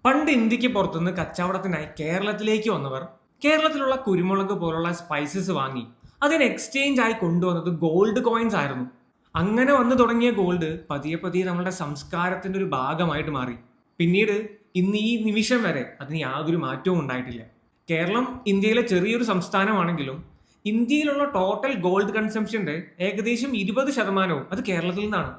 പണ്ട് ഇന്ത്യക്ക് പുറത്തുനിന്ന് കച്ചവടത്തിനായി കേരളത്തിലേക്ക് വന്നവർ കേരളത്തിലുള്ള കുരുമുളക് പോലുള്ള സ്പൈസസ് വാങ്ങി അതിന് എക്സ്ചേഞ്ച് ആയി കൊണ്ടുവന്നത് ഗോൾഡ് കോയിൻസ് ആയിരുന്നു. അങ്ങനെ വന്നു തുടങ്ങിയ ഗോൾഡ് പതിയെ പതിയെ നമ്മുടെ സംസ്കാരത്തിന്റെ ഒരു ഭാഗമായിട്ട് മാറി. പിന്നീട് ഇന്ന് ഈ നിമിഷം വരെ അതിന് യാതൊരു മാറ്റവും ഉണ്ടായിട്ടില്ല. കേരളം ഇന്ത്യയിലെ ചെറിയൊരു സംസ്ഥാനമാണെങ്കിലും ഇന്ത്യയിലുള്ള ടോട്ടൽ ഗോൾഡ് കൺസംഷന്റെ ഏകദേശം 20% അത് കേരളത്തിൽ നിന്നാണ്.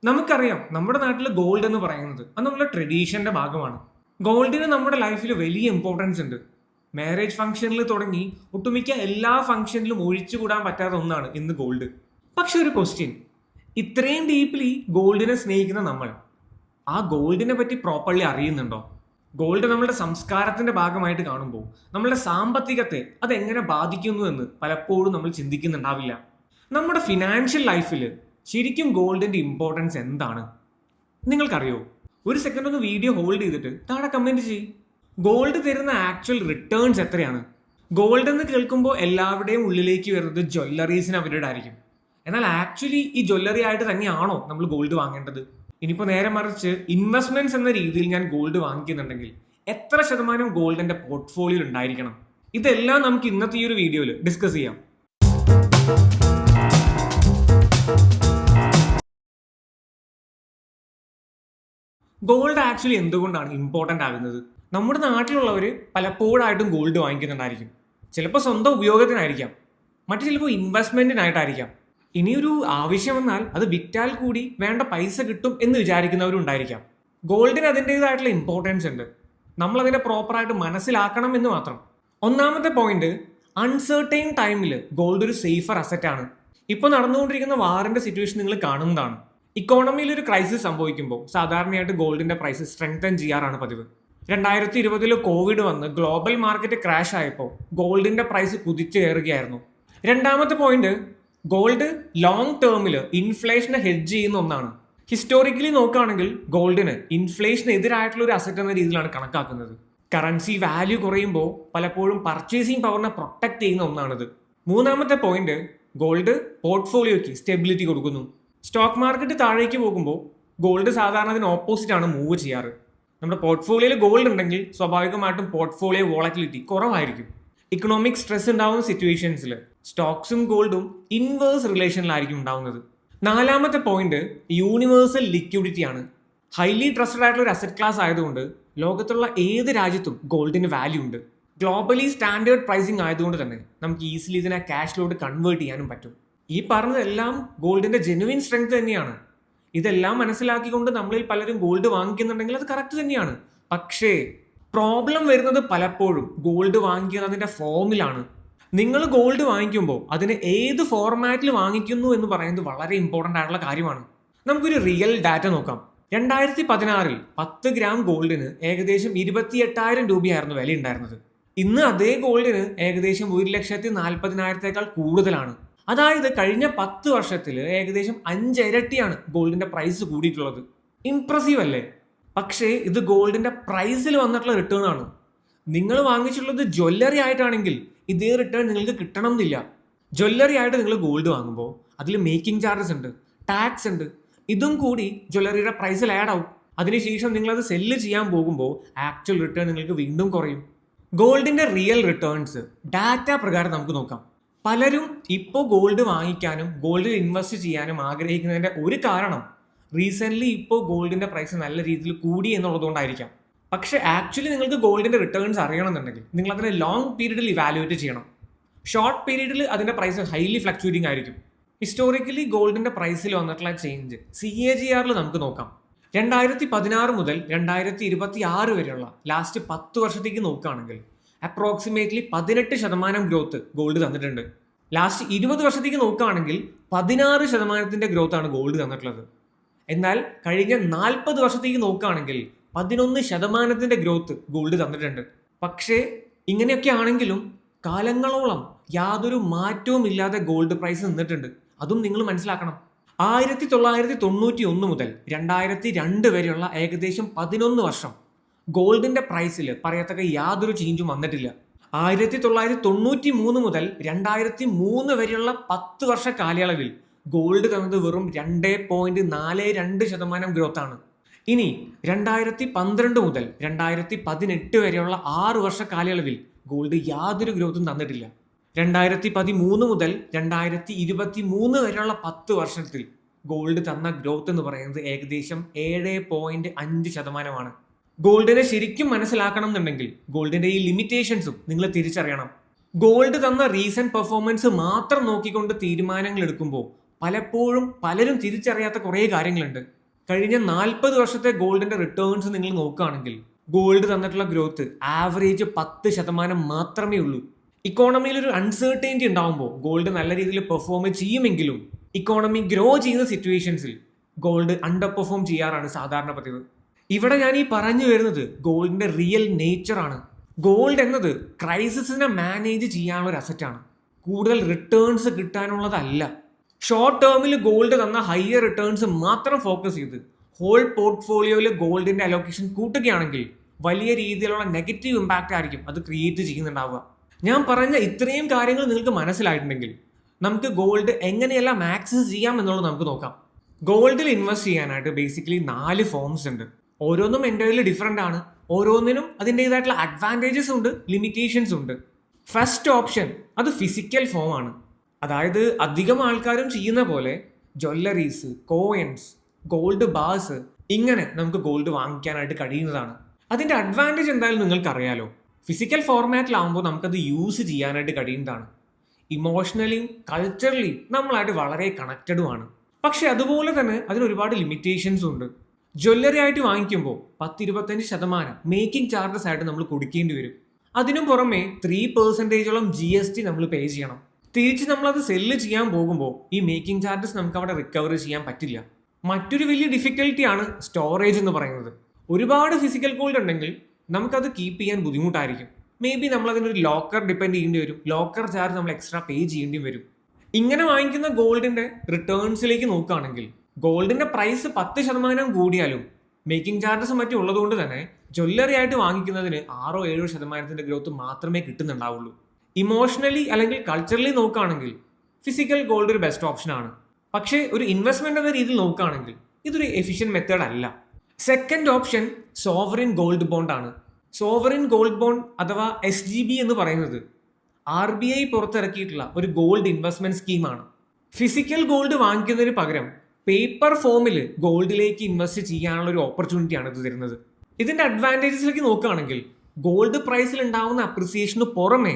നമുക്കറിയാം, നമ്മുടെ നാട്ടിൽ ഗോൾഡ് എന്ന് പറയുന്നത് അത് നമ്മുടെ ട്രഡീഷന്റെ ഭാഗമാണ്. ഗോൾഡിന് നമ്മുടെ ലൈഫിൽ വലിയ ഇമ്പോർട്ടൻസ് ഉണ്ട്. മാരേജ് ഫംഗ്ഷനിൽ തുടങ്ങി ഒട്ടുമിക്ക എല്ലാ ഫംഗ്ഷനിലും ഒഴിച്ചുകൂടാൻ പറ്റാത്ത ഒന്നാണ് ഇന്ന് ഗോൾഡ്. പക്ഷെ ഒരു ക്വസ്റ്റ്യൻ, ഇത്രയും ഡീപ്ലി ഗോൾഡിനെ സ്നേഹിക്കുന്ന നമ്മൾ ആ ഗോൾഡിനെ പറ്റി പ്രോപ്പർലി അറിയുന്നുണ്ടോ? ഗോൾഡ് നമ്മുടെ സംസ്കാരത്തിന്റെ ഭാഗമായിട്ട് കാണുമ്പോൾ നമ്മുടെ സാമ്പത്തികത്തെ അതെങ്ങനെ ബാധിക്കുന്നു എന്ന് പലപ്പോഴും നമ്മൾ ചിന്തിക്കുന്നുണ്ടാവില്ല. നമ്മുടെ ഫിനാൻഷ്യൽ ലൈഫിൽ ശരിക്കും ഗോൾഡിന്റെ ഇമ്പോർട്ടൻസ് എന്താണ് നിങ്ങൾക്കറിയോ? ഒരു സെക്കൻഡ് ഒന്ന് വീഡിയോ ഹോൾഡ് ചെയ്തിട്ട് താഴെ കമന്റ് ചെയ്യും. ഗോൾഡ് തരുന്ന ആക്ച്വൽ റിട്ടേൺസ് എത്രയാണ്? ഗോൾഡ് എന്ന് കേൾക്കുമ്പോൾ എല്ലാവരുടെയും ഉള്ളിലേക്ക് വരുന്നത് ജ്വല്ലറീസിന് അവരുടെ ആയിരിക്കും. എന്നാൽ ആക്ച്വലി ഈ ജ്വല്ലറി ആയിട്ട് തന്നെയാണോ നമ്മൾ ഗോൾഡ് വാങ്ങേണ്ടത്? ഇനിയിപ്പോൾ നേരെ മറിച്ച് ഇൻവെസ്റ്റ്മെന്റ്സ് എന്ന രീതിയിൽ ഞാൻ ഗോൾഡ് വാങ്ങിക്കുന്നുണ്ടെങ്കിൽ എത്ര ശതമാനം ഗോൾഡ് എൻ്റെ പോർട്ട്ഫോളിയോയിൽ ഉണ്ടായിരിക്കണം? ഇതെല്ലാം നമുക്ക് ഇന്നത്തെ ഈ ഒരു വീഡിയോയിൽ ഡിസ്കസ് ചെയ്യാം. ഗോൾഡ് ആക്ച്വലി എന്തുകൊണ്ടാണ് ഇമ്പോർട്ടൻ്റ് ആകുന്നത്? നമ്മുടെ നാട്ടിലുള്ളവർ പലപ്പോഴായിട്ടും ഗോൾഡ് വാങ്ങിക്കുന്നുണ്ടായിരിക്കും. ചിലപ്പോൾ സ്വന്തം ഉപയോഗത്തിനായിരിക്കാം, മറ്റു ചിലപ്പോൾ ഇൻവെസ്റ്റ്മെന്റിനായിട്ടായിരിക്കാം. ഇനിയൊരു ആവശ്യം വന്നാൽ അത് വിറ്റാൽ കൂടി വേണ്ട പൈസ കിട്ടും എന്ന് വിചാരിക്കുന്നവരും ഉണ്ടായിരിക്കാം. ഗോൾഡിന് അതിൻ്റെതായിട്ടുള്ള ഇമ്പോർട്ടൻസ് ഉണ്ട്, നമ്മൾ അതിനെ പ്രോപ്പറായിട്ട് മനസ്സിലാക്കണം എന്ന് മാത്രം. ഒന്നാമത്തെ പോയിന്റ്, അൺസർട്ടൈൻ ടൈമിൽ ഗോൾഡ് ഒരു സേഫർ അസറ്റ് ആണ്. ഇപ്പോൾ നടന്നുകൊണ്ടിരിക്കുന്ന വാറിന്റെ സിറ്റുവേഷൻ നിങ്ങൾ കാണുന്നതാണ്. ഇക്കോണമിയിൽ ഒരു ക്രൈസിസ് സംഭവിക്കുമ്പോൾ സാധാരണയായിട്ട് ഗോൾഡിന്റെ പ്രൈസ് സ്ട്രെങ്തൻ ചെയ്യാറാണ് പതിവ്. 2020 കോവിഡ് വന്ന് ഗ്ലോബൽ മാർക്കറ്റ് ക്രാഷ് ആയപ്പോൾ ഗോൾഡിന്റെ പ്രൈസ് കുതിച്ചു കയറുകയായിരുന്നു. രണ്ടാമത്തെ പോയിന്റ്, ഗോൾഡ് ലോങ് ടേമിൽ ഇൻഫ്ലേഷനെ ഹെഡ്ജ് ചെയ്യുന്ന ഒന്നാണ്. ഹിസ്റ്റോറിക്കലി നോക്കുകയാണെങ്കിൽ ഗോൾഡിന് ഇൻഫ്ലേഷന് എതിരായിട്ടുള്ള ഒരു അസറ്റ് എന്ന രീതിയിലാണ് കണക്കാക്കുന്നത്. കറൻസി വാല്യൂ കുറയുമ്പോൾ പലപ്പോഴും പർച്ചേസിംഗ് പവറിനെ പ്രൊട്ടക്ട് ചെയ്യുന്ന ഒന്നാണിത്. മൂന്നാമത്തെ പോയിന്റ്, ഗോൾഡ് പോർട്ട്ഫോളിയോയ്ക്ക് സ്റ്റെബിലിറ്റി കൊടുക്കുന്നു. സ്റ്റോക്ക് മാർക്കറ്റ് താഴേക്ക് പോകുമ്പോൾ ഗോൾഡ് സാധാരണ അതിന് ഓപ്പോസിറ്റ് ആണ് മൂവ് ചെയ്യാറ്. നമ്മുടെ പോർട്ട്ഫോളിയോയിൽ ഗോൾഡ് ഉണ്ടെങ്കിൽ സ്വാഭാവികമായിട്ടും പോർട്ട്ഫോളിയോ വോളറ്റിലിറ്റി കുറവായിരിക്കും. ഇക്കണോമിക് സ്ട്രെസ് ഉണ്ടാവുന്ന സിറ്റുവേഷൻസിൽ സ്റ്റോക്സും ഗോൾഡും ഇൻവേഴ്സ് റിലേഷനിലായിരിക്കും ഉണ്ടാവുന്നത്. നാലാമത്തെ പോയിന്റ്, യൂണിവേഴ്സൽ ലിക്വിഡിറ്റി ആണ്. ഹൈലി ട്രസ്റ്റഡ് ആയിട്ടുള്ള ഒരു അസറ്റ് ക്ലാസ് ആയതുകൊണ്ട് ലോകത്തുള്ള ഏത് രാജ്യത്തും ഗോൾഡിന് വാല്യൂ ഉണ്ട്. ഗ്ലോബലി സ്റ്റാൻഡേർഡ് പ്രൈസിങ് ആയതുകൊണ്ട് തന്നെ നമുക്ക് ഈസിലി ഇതിനെ ക്യാഷിലോട്ട് കൺവേർട്ട് ചെയ്യാനും പറ്റും. ഈ പറഞ്ഞതെല്ലാം ഗോൾഡിന്റെ ജെനുവിൻ സ്ട്രെങ്ത് തന്നെയാണ്. ഇതെല്ലാം മനസ്സിലാക്കിക്കൊണ്ട് നമ്മളിൽ പലരും ഗോൾഡ് വാങ്ങിക്കുന്നുണ്ടെങ്കിൽ അത് കറക്റ്റ് തന്നെയാണ്. പക്ഷേ പ്രോബ്ലം വരുന്നത് പലപ്പോഴും ഗോൾഡ് വാങ്ങിക്കുന്നതിന്റെ ഫോമിലാണ്. നിങ്ങൾ ഗോൾഡ് വാങ്ങിക്കുമ്പോൾ അതിന് ഏത് ഫോർമാറ്റിൽ വാങ്ങിക്കുന്നു എന്ന് പറയുന്നത് വളരെ ഇമ്പോർട്ടൻ്റ് ആയിട്ടുള്ള കാര്യമാണ്. നമുക്കൊരു റിയൽ ഡാറ്റ നോക്കാം. 2016 10 ഗ്രാം ഗോൾഡിന് ഏകദേശം 28,000 രൂപയായിരുന്നു വില ഉണ്ടായിരുന്നത്. ഇന്ന് അതേ ഗോൾഡിന് ഏകദേശം 1,40,000 കൂടുതലാണ്. അതായത് കഴിഞ്ഞ 10 വർഷത്തിൽ ഏകദേശം 5 ഇരട്ടിയാണ് ഗോൾഡിന്റെ പ്രൈസ് കൂടിയിട്ടുള്ളത്. ഇംപ്രസീവ് അല്ലേ? പക്ഷേ ഇത് ഗോൾഡിന്റെ പ്രൈസിൽ വന്നിട്ടുള്ള റിട്ടേൺ ആണ്. നിങ്ങൾ വാങ്ങിച്ചിട്ടുള്ളത് ജ്വല്ലറി ആയിട്ടാണെങ്കിൽ ഇതേ റിട്ടേൺ നിങ്ങൾക്ക് കിട്ടണം എന്നില്ല. ജ്വല്ലറി ആയിട്ട് നിങ്ങൾ ഗോൾഡ് വാങ്ങുമ്പോൾ അതിൽ മേക്കിംഗ് ചാർജസ് ഉണ്ട്, ടാക്സ് ഉണ്ട്. ഇതും കൂടി ജ്വല്ലറിയുടെ പ്രൈസിൽ ആഡ് ആവും. അതിനുശേഷം നിങ്ങളത് സെല്ല് ചെയ്യാൻ പോകുമ്പോൾ ആക്ച്വൽ റിട്ടേൺ നിങ്ങൾക്ക് വീണ്ടും കുറയും. ഗോൾഡിന്റെ റിയൽ റിട്ടേൺസ് ഡാറ്റ പ്രകാരം നമുക്ക് നോക്കാം. പലരും ഇപ്പോൾ ഗോൾഡ് വാങ്ങിക്കാനും ഗോൾഡിൽ ഇൻവെസ്റ്റ് ചെയ്യാനും ആഗ്രഹിക്കുന്നതിന്റെ ഒരു കാരണം റീസെന്റ് ഇപ്പോൾ ഗോൾഡിന്റെ പ്രൈസ് നല്ല രീതിയിൽ കൂടി എന്നുള്ളതുകൊണ്ടായിരിക്കാം. പക്ഷെ ആക്ച്വലി നിങ്ങൾക്ക് ഗോൾഡിന്റെ റിട്ടേൺസ് അറിയണമെന്നുണ്ടെങ്കിൽ നിങ്ങൾ അതിനെ ലോങ് പീരീഡിൽ ഇവാലുവേറ്റ് ചെയ്യണം. ഷോർട്ട് പീരീഡിൽ അതിന്റെ പ്രൈസ് ഹൈലി ഫ്ലക്ച്വേറ്റിംഗ് ആയിരിക്കും. ഹിസ്റ്റോറിക്കലി ഗോൾഡിന്റെ പ്രൈസിൽ വന്നിട്ടുള്ള ചേഞ്ച് CAGR നമുക്ക് നോക്കാം. 2016 മുതൽ 2026 വരെയുള്ള ലാസ്റ്റ് 10 വർഷത്തേക്ക് നോക്കുകയാണെങ്കിൽ അപ്രോക്സിമേറ്റ്ലി 18% ഗ്രോത്ത് ഗോൾഡ് തന്നിട്ടുണ്ട്. ലാസ്റ്റ് 20 വർഷത്തേക്ക് നോക്കുകയാണെങ്കിൽ 16% ഗ്രോത്ത് ആണ് ഗോൾഡ് തന്നിട്ടുള്ളത്. എന്നാൽ കഴിഞ്ഞ 40 വർഷത്തേക്ക് നോക്കുകയാണെങ്കിൽ 11% ഗ്രോത്ത് ഗോൾഡ് തന്നിട്ടുണ്ട്. പക്ഷേ ഇങ്ങനെയൊക്കെ ആണെങ്കിലും കാലങ്ങളോളം യാതൊരു മാറ്റവും ഇല്ലാതെ ഗോൾഡ് പ്രൈസ് നിന്നിട്ടുണ്ട്. അതും നിങ്ങൾ മനസ്സിലാക്കണം. 1991 മുതൽ 2002 വരെയുള്ള ഏകദേശം 11 വർഷം ഗോൾഡിന്റെ പ്രൈസിൽ പറയത്തക്ക യാതൊരു ചേഞ്ചും വന്നിട്ടില്ല. 1993 മുതൽ 2003 വരെയുള്ള 10 വർഷ കാലയളവിൽ ഗോൾഡ് തന്നത് വെറും 2.42% ഗ്രോത്ത് ആണ്. ഇനി 2012 മുതൽ 2018 വരെയുള്ള 6 വർഷ കാലയളവിൽ ഗോൾഡ് യാതൊരു ഗ്രോത്തും തന്നിട്ടില്ല. 2013 മുതൽ 2023 വരെയുള്ള 10 വർഷത്തിൽ ഗോൾഡ് തന്ന ഗ്രോത്ത് എന്ന് പറയുന്നത് ഏകദേശം 7.5%. ഗോൾഡിനെ ശരിക്കും മനസ്സിലാക്കണം എന്നുണ്ടെങ്കിൽ ഗോൾഡിന്റെ ഈ ലിമിറ്റേഷൻസും നിങ്ങൾ തിരിച്ചറിയണം. ഗോൾഡ് തന്ന റീസെന്റ് പെർഫോമൻസ് മാത്രം നോക്കിക്കൊണ്ട് തീരുമാനങ്ങൾ എടുക്കുമ്പോൾ പലപ്പോഴും പലരും തിരിച്ചറിയാത്ത കുറേ കാര്യങ്ങളുണ്ട്. കഴിഞ്ഞ 40 വർഷത്തെ ഗോൾഡിന്റെ റിട്ടേൺസ് നിങ്ങൾ നോക്കുകയാണെങ്കിൽ ഗോൾഡ് തന്നിട്ടുള്ള ഗ്രോത്ത് ആവറേജ് 10% മാത്രമേ ഉള്ളൂ. ഇക്കോണമിയിൽ ഒരു അൺസർട്ടൈനിറ്റി ഉണ്ടാവുമ്പോൾ ഗോൾഡ് നല്ല രീതിയിൽ പെർഫോം ചെയ്യുമെങ്കിലും ഇക്കോണമി ഗ്രോ ചെയ്യുന്ന സിറ്റുവേഷൻസിൽ ഗോൾഡ് അണ്ടർ പെർഫോം ചെയ്യാറാണ് സാധാരണ പതിവ്. ഇവിടെ ഞാൻ ഈ പറഞ്ഞു വരുന്നത് ഗോൾഡിന്റെ റിയൽ നേച്ചറാണ്. ഗോൾഡ് എന്നത് ക്രൈസിസിനെ മാനേജ് ചെയ്യാനുള്ള ഒരു അസറ്റാണ്, കൂടുതൽ റിട്ടേൺസ് കിട്ടാനുള്ളതല്ല. ഷോർട്ട് ടേമിൽ ഗോൾഡ് തന്ന ഹയർ റിട്ടേൺസ് മാത്രം ഫോക്കസ് ചെയ്ത് ഹോൾ പോർട്ട്ഫോളിയോയിൽ ഗോൾഡിന്റെ അലോക്കേഷൻ കൂട്ടുകയാണെങ്കിൽ വലിയ രീതിയിലുള്ള നെഗറ്റീവ് ഇമ്പാക്റ്റ് ആയിരിക്കും അത് ക്രിയേറ്റ് ചെയ്യുന്നുണ്ടാവുക. ഞാൻ പറഞ്ഞ ഇത്രയും കാര്യങ്ങൾ നിങ്ങൾക്ക് മനസ്സിലായിട്ടുണ്ടെങ്കിൽ നമുക്ക് ഗോൾഡ് എങ്ങനെയെല്ലാം ആക്സസ് ചെയ്യാം എന്നുള്ളത് നമുക്ക് നോക്കാം. ഗോൾഡിൽ ഇൻവെസ്റ്റ് ചെയ്യാനായിട്ട് ബേസിക്കലി 4 ഫോംസ് ഉണ്ട്. ഓരോന്നും എൻ്റെ കയ്യിൽ ഡിഫറെൻ്റ് ആണ്. ഓരോന്നിനും അതിൻ്റെതായിട്ടുള്ള അഡ്വാൻറ്റേജസ് ഉണ്ട്, ലിമിറ്റേഷൻസ് ഉണ്ട്. ഫസ്റ്റ് ഓപ്ഷൻ അത് ഫിസിക്കൽ ഫോം ആണ്. അതായത് അധികം ആൾക്കാരും ചെയ്യുന്ന പോലെ ജ്വല്ലറീസ്, കോയിൻസ്, ഗോൾഡ് ബാർസ് ഇങ്ങനെ നമുക്ക് ഗോൾഡ് വാങ്ങിക്കാനായിട്ട് കഴിയുന്നതാണ്. അതിൻ്റെ അഡ്വാൻറ്റേജ് എന്തായാലും നിങ്ങൾക്കറിയാലോ. ഫിസിക്കൽ ഫോർമാറ്റിലാവുമ്പോൾ നമുക്കത് യൂസ് ചെയ്യാനായിട്ട് കഴിയുന്നതാണ്. ഇമോഷണലിയും കൾച്ചറലിയും നമ്മളായിട്ട് വളരെ കണക്റ്റഡുമാണ്. പക്ഷെ അതുപോലെ തന്നെ അതിന് ഒരുപാട് ലിമിറ്റേഷൻസും ഉണ്ട്. ജ്വല്ലറി ആയിട്ട് വാങ്ങിക്കുമ്പോൾ 10-25% മേക്കിംഗ് ചാർജസ് ആയിട്ട് നമ്മൾ കൊടുക്കേണ്ടി വരും. അതിനും പുറമെ 3% GST നമ്മൾ പേ ചെയ്യണം. തിരിച്ച് നമ്മളത് സെല്ല് ചെയ്യാൻ പോകുമ്പോൾ ഈ മേക്കിംഗ് ചാർജസ് നമുക്ക് അവിടെ റിക്കവർ ചെയ്യാൻ പറ്റില്ല. മറ്റൊരു വലിയ ഡിഫിക്കൽട്ടിയാണ് സ്റ്റോറേജ് എന്ന് പറയുന്നത്. ഒരുപാട് ഫിസിക്കൽ ഗോൾഡ് ഉണ്ടെങ്കിൽ നമുക്കത് കീപ്പ് ചെയ്യാൻ ബുദ്ധിമുട്ടായിരിക്കും. മേ ബി നമ്മൾ അതിനൊരു ലോക്കർ ഡിപ്പെൻഡ് ചെയ്യേണ്ടി വരും. ലോക്കർ ചാർജ് നമ്മൾ എക്സ്ട്രാ പേ ചെയ്യേണ്ടി വരും. ഇങ്ങനെ വാങ്ങിക്കുന്ന ഗോൾഡിന്റെ റിട്ടേൺസിലേക്ക് നോക്കുകയാണെങ്കിൽ ഗോൾഡിന്റെ പ്രൈസ് 10% കൂടിയാലും മേക്കിംഗ് ചാർജസ് മറ്റും ഉള്ളതുകൊണ്ട് തന്നെ ജ്വല്ലറി ആയിട്ട് വാങ്ങിക്കുന്നതിന് 6-7% ഗ്രോത്ത് മാത്രമേ കിട്ടുന്നുണ്ടാവുള്ളൂ. ഇമോഷണലി അല്ലെങ്കിൽ കൾച്ചറലി നോക്കുകയാണെങ്കിൽ ഫിസിക്കൽ ഗോൾഡ് ഒരു ബെസ്റ്റ് ഓപ്ഷൻ ആണ്. പക്ഷേ ഒരു ഇൻവെസ്റ്റ്മെന്റ് എന്ന രീതിയിൽ നോക്കുകയാണെങ്കിൽ ഇതൊരു എഫിഷ്യന്റ് മെത്തേഡ് അല്ല. Second option sovereign gold bond ആണ്. സോവറിൻ ഗോൾഡ് ബോണ്ട് അഥവാ SGB എന്ന് പറയുന്നത് RBI പുറത്തിറക്കിയിട്ടുള്ള ഒരു ഗോൾഡ് ഇൻവെസ്റ്റ്മെന്റ് സ്കീമാണ്. ഫിസിക്കൽ ഗോൾഡ് വാങ്ങിക്കുന്നതിന് പകരം പേപ്പർ ഫോമിൽ ഗോൾഡിലേക്ക് ഇൻവെസ്റ്റ് ചെയ്യാനുള്ള ഒരു ഓപ്പർച്യൂണിറ്റിയാണ് ഇത് തരുന്നത്. ഇതിന്റെ അഡ്വാൻറ്റേജസിലേക്ക് നോക്കുകയാണെങ്കിൽ ഗോൾഡ് പ്രൈസിൽ ഉണ്ടാവുന്ന അപ്രിസിയേഷന് പുറമെ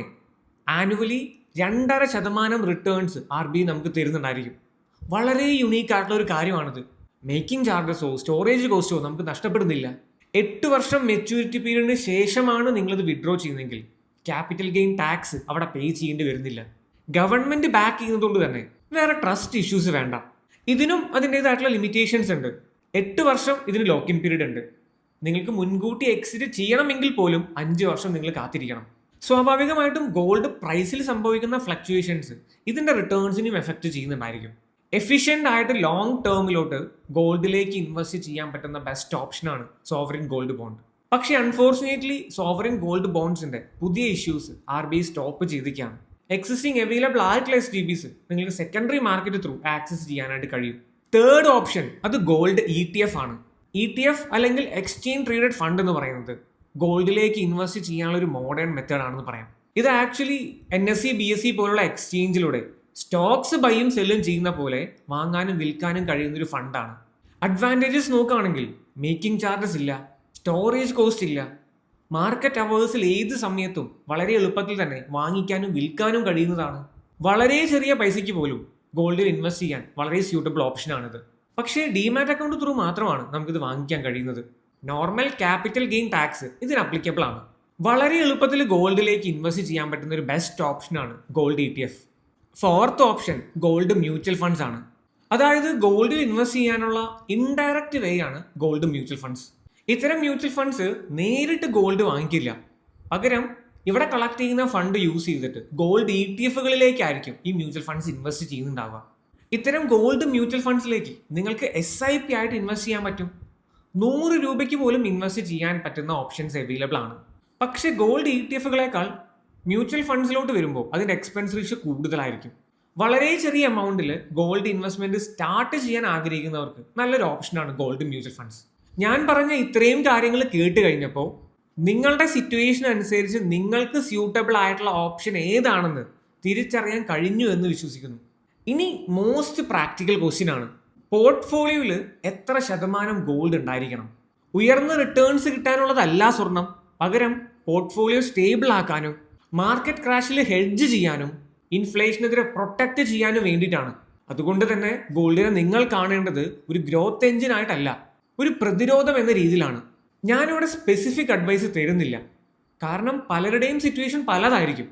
ആനുവലി 2.5% റിട്ടേൺസ് RBI നമുക്ക് തരുന്നുണ്ടായിരിക്കും. വളരെ യുണീക്ക് ആയിട്ടുള്ള ഒരു കാര്യമാണിത്. മേക്കിംഗ് ചാർജസോ സ്റ്റോറേജ് കോസ്റ്റോ നമുക്ക് നഷ്ടപ്പെടുന്നില്ല. 8 വർഷം മെച്യൂരിറ്റി പീരീഡിന് ശേഷമാണ് നിങ്ങളിത് വിഡ്രോ ചെയ്യുന്നതെങ്കിൽ ക്യാപിറ്റൽ ഗെയിൻ ടാക്സ് അവിടെ പേ ചെയ്യേണ്ടി വരുന്നില്ല. ഗവൺമെന്റ് ബാക്ക് ചെയ്യുന്നതുകൊണ്ട് തന്നെ വേറെ ട്രസ്റ്റ് ഇഷ്യൂസ് വേണ്ട. ഇതിനും അതിൻ്റെതായിട്ടുള്ള ലിമിറ്റേഷൻസ് ഉണ്ട്. 8 വർഷം ഇതിന് ലോക്കിൻ പീരീഡ് ഉണ്ട്. നിങ്ങൾക്ക് മുൻകൂട്ടി എക്സിറ്റ് ചെയ്യണമെങ്കിൽ പോലും 5 വർഷം നിങ്ങൾ കാത്തിരിക്കണം. സ്വാഭാവികമായിട്ടും ഗോൾഡ് പ്രൈസിൽ സംഭവിക്കുന്ന ഫ്ലക്ച്വേഷൻസ് ഇതിന്റെ റിട്ടേൺസിനും എഫക്ട് ചെയ്യുന്നുണ്ടായിരിക്കും. എഫിഷ്യന്റ് ആയിട്ട് ലോങ് ടേമിലോട്ട് ഗോൾഡിലേക്ക് ഇൻവെസ്റ്റ് ചെയ്യാൻ പറ്റുന്ന ബെസ്റ്റ് ഓപ്ഷനാണ് സോവറിൻ ഗോൾഡ് ബോണ്ട്. പക്ഷേ അൺഫോർച്ചുനേറ്റ്ലി സോവറിൻ ഗോൾഡ് ബോണ്ട്സിന്റെ പുതിയ ഇഷ്യൂസ് RBI സ്റ്റോപ്പ് ചെയ്തിരിക്കുകയാണ്. എക്സിസ്റ്റിംഗ് അവൈലബിൾ ആയിട്ടുള്ള SGBs നിങ്ങൾക്ക് സെക്കൻഡറി മാർക്കറ്റ് ത്രൂ ആക്സസ് ചെയ്യാനായിട്ട് കഴിയും. തേർഡ് ഓപ്ഷൻ അത് ഗോൾഡ് ETF ആണ്. ETF അല്ലെങ്കിൽ എക്സ്ചേഞ്ച് ട്രേഡഡ് ഫണ്ട് എന്ന് പറയുന്നത് ഗോൾഡിലേക്ക് ഇൻവെസ്റ്റ് ചെയ്യാനുള്ള ഒരു മോഡേൺ മെത്തേഡ് ആണെന്ന് പറയാം. ഇത് ആക്ച്വലി NSE BSE പോലുള്ള എക്സ്ചേഞ്ചിലൂടെ സ്റ്റോക്സ് ബൈയും സെല്ലും ചെയ്യുന്ന പോലെ വാങ്ങാനും വിൽക്കാനും കഴിയുന്ന ഒരു ഫണ്ടാണ്. അഡ്വാൻറ്റേജസ് നോക്കുകയാണെങ്കിൽ മേക്കിംഗ് ചാർജസ് ഇല്ല, സ്റ്റോറേജ് കോസ്റ്റ് ഇല്ല, മാർക്കറ്റ് അവേഴ്സിൽ ഏത് സമയത്തും വളരെ എളുപ്പത്തിൽ തന്നെ വാങ്ങിക്കാനും വിൽക്കാനും കഴിയുന്നതാണ്. വളരെ ചെറിയ പൈസയ്ക്ക് പോലും ഗോൾഡിൽ ഇൻവെസ്റ്റ് ചെയ്യാൻ വളരെ സ്യൂട്ടബിൾ ഓപ്ഷനാണിത്. പക്ഷേ ഡിമാറ്റ് അക്കൗണ്ട് ത്രൂ മാത്രമാണ് നമുക്കിത് വാങ്ങിക്കാൻ കഴിയുന്നത്. നോർമൽ ക്യാപിറ്റൽ ഗെയിൻ ടാക്സ് ഇതിന് അപ്ലിക്കബിൾ ആണ്. വളരെ എളുപ്പത്തിൽ ഗോൾഡിലേക്ക് ഇൻവെസ്റ്റ് ചെയ്യാൻ പറ്റുന്ന ഒരു ബെസ്റ്റ് ഓപ്ഷനാണ് gold ETF. Fourth option gold mutual funds ആണ്. അതായത് ഗോൾഡിൽ ഇൻവെസ്റ്റ് ചെയ്യാനുള്ള ഇൻഡയറക്റ്റ് വേ ആണ് ഗോൾഡ് മ്യൂച്വൽ ഫണ്ട്സ്. ഇത്തരം മ്യൂച്വൽ ഫണ്ട്സ് നേരിട്ട് ഗോൾഡ് വാങ്ങിക്കില്ല. പകരം ഇവിടെ കളക്ട് ചെയ്യുന്ന ഫണ്ട് യൂസ് ചെയ്തിട്ട് ഗോൾഡ് ETFകളിലേക്കായിരിക്കും ഈ മ്യൂച്വൽ ഫണ്ട്സ് ഇൻവെസ്റ്റ് ചെയ്യുന്നുണ്ടാവുക. ഇത്തരം ഗോൾഡ് മ്യൂച്വൽ ഫണ്ട്സിലേക്ക് നിങ്ങൾക്ക് SIP ആയിട്ട് ഇൻവെസ്റ്റ് ചെയ്യാൻ പറ്റും. 100 രൂപയ്ക്ക് പോലും ഇൻവെസ്റ്റ് ചെയ്യാൻ പറ്റുന്ന ഓപ്ഷൻസ് അവൈലബിൾ ആണ്. പക്ഷേ ഗോൾഡ് ETFകളേക്കാൾ മ്യൂച്വൽ ഫണ്ട്സിലോട്ട് വരുമ്പോൾ അതിൻ്റെ എക്സ്പെൻസ് റേഷ്യോ കൂടുതലായിരിക്കും. വളരെ ചെറിയ എമൗണ്ടിൽ ഗോൾഡ് ഇൻവെസ്റ്റ്മെന്റ് സ്റ്റാർട്ട് ചെയ്യാൻ ആഗ്രഹിക്കുന്നവർക്ക് നല്ലൊരു ഓപ്ഷനാണ് ഗോൾഡ് മ്യൂച്വൽ ഫണ്ട്സ്. ഞാൻ പറഞ്ഞ ഇത്രയും കാര്യങ്ങൾ കേട്ട് കഴിഞ്ഞപ്പോൾ നിങ്ങളുടെ സിറ്റുവേഷൻ അനുസരിച്ച് നിങ്ങൾക്ക് സ്യൂട്ടബിൾ ആയിട്ടുള്ള ഓപ്ഷൻ ഏതാണെന്ന് തിരിച്ചറിയാൻ കഴിഞ്ഞു എന്ന് വിശ്വസിക്കുന്നു. ഇനി മോസ്റ്റ് പ്രാക്ടിക്കൽ ക്വസ്റ്റ്യൻ ആണ്, പോർട്ട്ഫോളിയോയിൽ എത്ര ശതമാനം ഗോൾഡ് ഉണ്ടായിരിക്കണം? ഉയർന്ന റിട്ടേൺസ് കിട്ടാനുള്ളതല്ല സ്വർണം, പകരം പോർട്ട്ഫോളിയോ സ്റ്റേബിൾ ആക്കാനും മാർക്കറ്റ് ക്രാഷിൽ ഹെഡ്ജ് ചെയ്യാനും ഇൻഫ്ലേഷനെതിരെ പ്രൊട്ടക്ട് ചെയ്യാനും വേണ്ടിയിട്ടാണ്. അതുകൊണ്ട് തന്നെ ഗോൾഡിനെ നിങ്ങൾ കാണേണ്ടത് ഒരു ഗ്രോത്ത് എഞ്ചിൻ ആയിട്ടല്ല, ഒരു പ്രതിരോധം എന്ന രീതിയിലാണ്. ഞാനിവിടെ സ്പെസിഫിക് അഡ്വൈസ് തരുന്നില്ല, കാരണം പലരുടെയും സിറ്റുവേഷൻ പലതായിരിക്കും.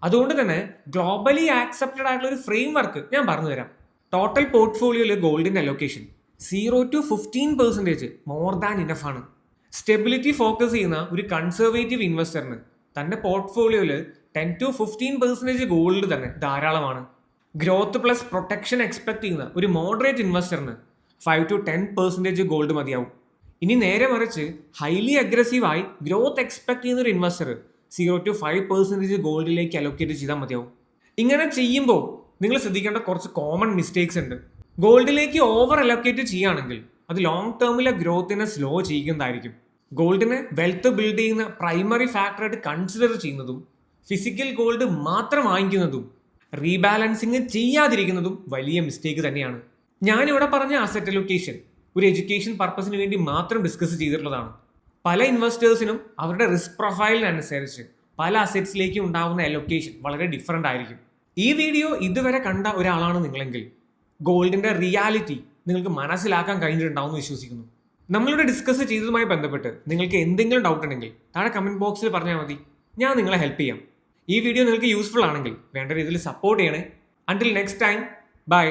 അതുകൊണ്ട് തന്നെ ഗ്ലോബലി ആക്സെപ്റ്റഡ് ആയിട്ടുള്ള ഒരു ഫ്രെയിം വർക്ക് ഞാൻ പറഞ്ഞു തരാം. ടോട്ടൽ പോർട്ട്ഫോളിയോയിൽ ഗോൾഡിന്റെ allocation 0 to 15% more than enough ആണ്. സ്റ്റെബിലിറ്റി ഫോക്കസ് ചെയ്യുന്ന ഒരു കൺസർവേറ്റീവ് ഇൻവെസ്റ്ററിന് തന്റെ പോർട്ട്ഫോളിയോയിൽ 10 to 15% ഗോൾഡ് തന്നെ ധാരാളമാണ്. ഗ്രോത്ത് പ്ലസ് പ്രൊട്ടക്ഷൻ എക്സ്പെക്ട് ചെയ്യുന്ന ഒരു മോഡറേറ്റ് ഇൻവെസ്റ്ററിന് 5 to 10% ഗോൾഡ് മതിയാവും. ഇനി നേരെ മറിച്ച് ഹൈലി അഗ്രസീവായി ഗ്രോത്ത് എക്സ്പെക്ട് ചെയ്യുന്ന ഒരു ഇൻവെസ്റ്റർ 0 to 5% ഗോൾഡിലേക്ക് അലോക്കേറ്റ് ചെയ്താൽ മതിയാവും. ഇങ്ങനെ ചെയ്യുമ്പോൾ നിങ്ങൾ ശ്രദ്ധിക്കേണ്ട കുറച്ച് കോമൺ മിസ്റ്റേക്സ് ഉണ്ട്. ഗോൾഡിലേക്ക് ഓവർ അലോക്കേറ്റ് ചെയ്യുകയാണെങ്കിൽ അത് ലോങ് ടേമിലെ ഗ്രോത്തിനെ സ്ലോ ചെയ്യുന്നതായിരിക്കും. ഗോൾഡിനെ വെൽത്ത് ബിൽഡ് ചെയ്യുന്ന പ്രൈമറി ഫാക്ടറായിട്ട് കൺസിഡർ ചെയ്യുന്നതും ഫിസിക്കൽ ഗോൾഡ് മാത്രം വാങ്ങിക്കുന്നതും റീബാലൻസിങ് ചെയ്യാതിരിക്കുന്നതും വലിയ മിസ്റ്റേക്ക് തന്നെയാണ്. ഞാനിവിടെ പറഞ്ഞ അസറ്റ് അലൊക്കേഷൻ ഒരു എഡ്യൂക്കേഷൻ പർപ്പസിന് വേണ്ടി മാത്രം ഡിസ്കസ് ചെയ്തിട്ടുള്ളതാണ്. പല ഇൻവെസ്റ്റേഴ്സിനും അവരുടെ റിസ്ക് പ്രൊഫൈലിനനുസരിച്ച് പല അസറ്റ്സിലേക്കും ഉണ്ടാകുന്ന അലൊക്കേഷൻ വളരെ ഡിഫറെൻ്റ് ആയിരിക്കും. ഈ വീഡിയോ ഇതുവരെ കണ്ട ഒരാളാണ് നിങ്ങളെങ്കിൽ ഗോൾഡിന്റെ റിയാലിറ്റി നിങ്ങൾക്ക് മനസ്സിലാക്കാൻ കഴിഞ്ഞിട്ടുണ്ടാവും എന്ന് വിശ്വസിക്കുന്നു. നമ്മളിവിടെ ഡിസ്കസ് ചെയ്തതുമായി ബന്ധപ്പെട്ട് നിങ്ങൾക്ക് എന്തെങ്കിലും ഡൗട്ട് ഉണ്ടെങ്കിൽ താഴെ കമന്റ് ബോക്സിൽ പറഞ്ഞാൽ മതി, ഞാൻ നിങ്ങളെ ഹെൽപ്പ് ചെയ്യാം. ഈ വീഡിയോ നിങ്ങൾക്ക് യൂസ്ഫുൾ ആണെങ്കിൽ വേണ്ട രീതിയിൽ സപ്പോർട്ട് ചെയ്യണേ. Until next time, by.